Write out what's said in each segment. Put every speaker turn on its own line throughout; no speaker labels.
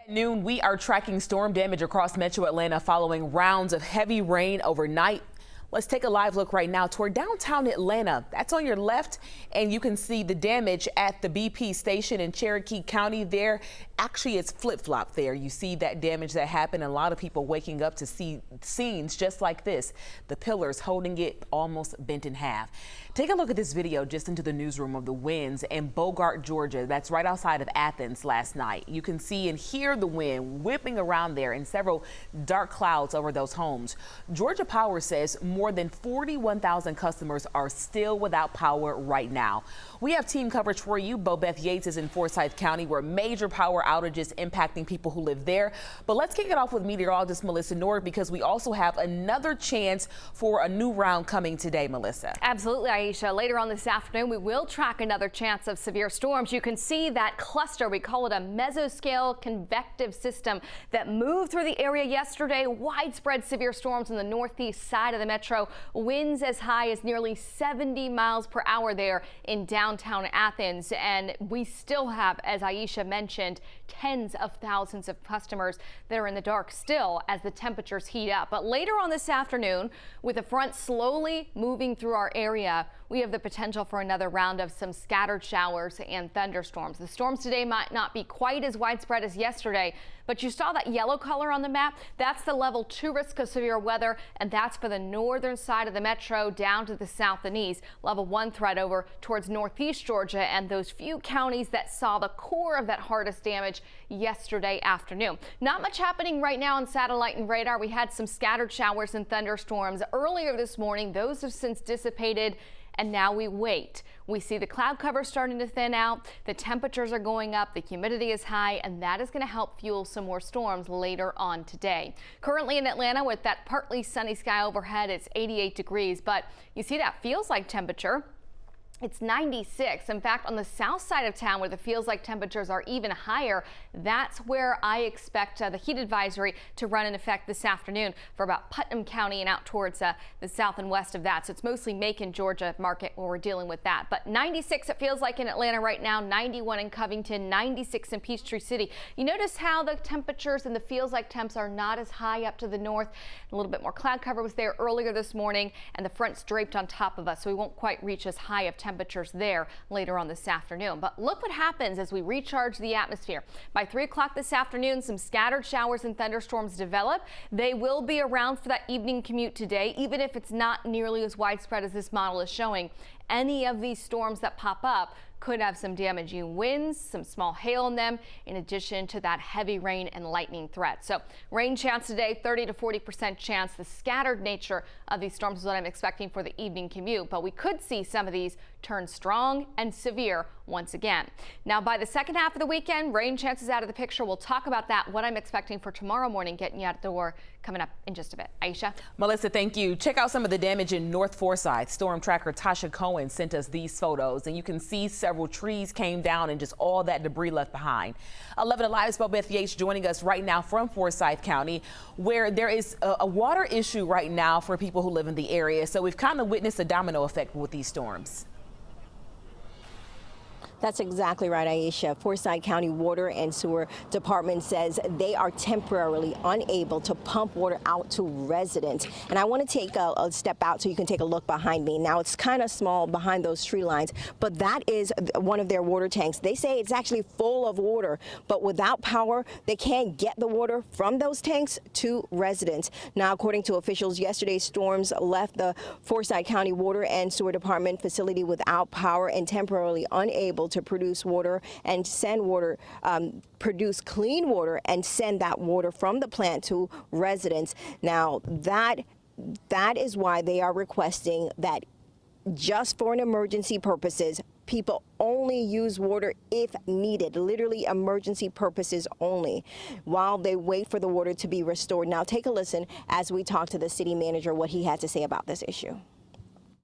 Noon, we are tracking storm damage across Metro Atlanta following rounds of heavy rain overnight. Let's take a live look right now toward downtown Atlanta. That's on your left, and you can see the damage at the BP station in Cherokee County there. Actually, it's flip-flop there. You see that damage that happened, and a lot of people waking up to see scenes just like this. The pillars holding it almost bent in half. Take a look at this video just into the newsroom of the winds in Bogart, Georgia. That's right outside of Athens last night. You can see and hear the wind whipping around there and several dark clouds over those homes. Georgia Power says more than 41,000 customers are still without power right now. We have team coverage for you. Bobeth Yates is in Forsyth County, where major power outages impacting people who live there. But let's kick it off with meteorologist Melissa Nord, because we also have another chance for a new round coming today, Melissa.
Absolutely, Aisha. Later on this afternoon, we will track another chance of severe storms. You can see that cluster. We call it a mesoscale convective system that moved through the area yesterday. Widespread severe storms on the northeast side of the metro. Winds as high as nearly 70 miles per hour there in downtown Athens. And we still have, as Aisha mentioned, tens of thousands of customers that are in the dark still as the temperatures heat up. But later on this afternoon, with the front slowly moving through our area, we have the potential for another round of some scattered showers and thunderstorms. The storms today might not be quite as widespread as yesterday, but you saw that yellow color on the map. That's the level 2 risk of severe weather, and that's for the northern side of the metro down to the south and east. Level 1 threat over towards northeast Georgia and those few counties that saw the core of that hardest damage yesterday afternoon. Not much happening right now on satellite and radar. We had some scattered showers and thunderstorms earlier this morning. Those have since dissipated. And now we wait. We see the cloud cover starting to thin out. The temperatures are going up. The humidity is high, and that is going to help fuel some more storms later on today. Currently in Atlanta, with that partly sunny sky overhead, it's 88 degrees. But you see that feels like temperature. It's 96. In fact, on the south side of town, where the feels like temperatures are even higher, that's where I expect the heat advisory to run in effect this afternoon for about Putnam County and out towards the south and west of that. So it's mostly Macon, Georgia market where we're dealing with that. But 96 it feels like in Atlanta right now, 91 in Covington, 96 in Peachtree City. You notice how the temperatures and the feels like temps are not as high up to the north. A little bit more cloud cover was there earlier this morning, and the front's draped on top of us, so we won't quite reach as high of temperatures there later on this afternoon. But look what happens as we recharge the atmosphere. By 3 o'clock this afternoon, some scattered showers and thunderstorms develop. They will be around for that evening commute today, even if it's not nearly as widespread as this model is showing. Any of these storms that pop up could have some damaging winds, some small hail in them, in addition to that heavy rain and lightning threat. So rain chance today, 30 to 40% chance. The scattered nature of these storms is what I'm expecting for the evening commute, but we could see some of these turn strong and severe once again. Now, by the second half of the weekend, rain chances out of the picture. We'll talk about that, what I'm expecting for tomorrow morning, getting you out the door coming up in just a bit. Aisha?
Melissa, thank you. Check out some of the damage in North Forsyth. Storm tracker Tasha Cohen sent us these photos, and you can see several trees came down and just all that debris left behind. 11 Alive's Bobeth Yates joining us right now from Forsyth County, where there is a water issue right now for people who live in the area. So we've kind of witnessed a domino effect with these storms.
That's exactly right, Aisha. Forsyth County Water and Sewer Department says they are temporarily unable to pump water out to residents. And I want to take a step out so you can take a look behind me. Now, it's kind of small behind those tree lines, but that is one of their water tanks. They say it's actually full of water, but without power, they can't get the water from those tanks to residents. Now, according to officials, yesterday's storms left the Forsyth County Water and Sewer Department facility without power and temporarily unable to produce water and send water, produce clean water and send that water from the plant to residents. Now, that is why they are requesting that just for an emergency purposes, people only use water if needed, literally emergency purposes only, while they wait for the water to be restored. Now, take a listen as we talk to the city manager, what he had to say about this issue.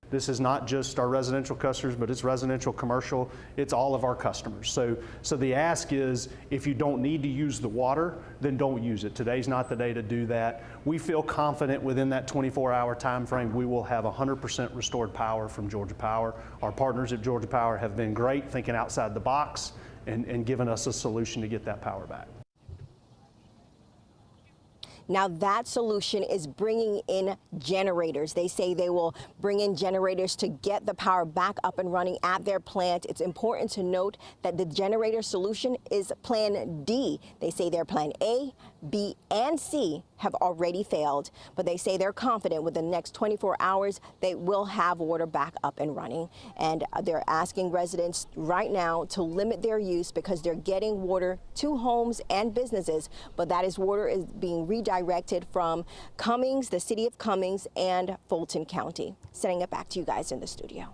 This is not just our residential customers, but it's residential, commercial, it's all of our customers. So the ask is, if you don't need to use the water, then don't use it. Today's not the day to do that. We feel confident within that 24-hour time frame we will have 100% restored power from Georgia Power. Our partners at Georgia Power have been great, thinking outside the box and given us a solution to get that power back.
Now that solution is bringing in generators. They say they will bring in generators to get the power back up and running at their plant. It's important to note that the generator solution is Plan D. They say their Plan A, B, and C have already failed, but they say they're confident within the next 24 hours they will have water back up and running. And they're asking residents right now to limit their use because they're getting water to homes and businesses, but that is water is being redirected from Cummings, the city of Cummings, and Fulton County. Sending it back to you guys in the studio.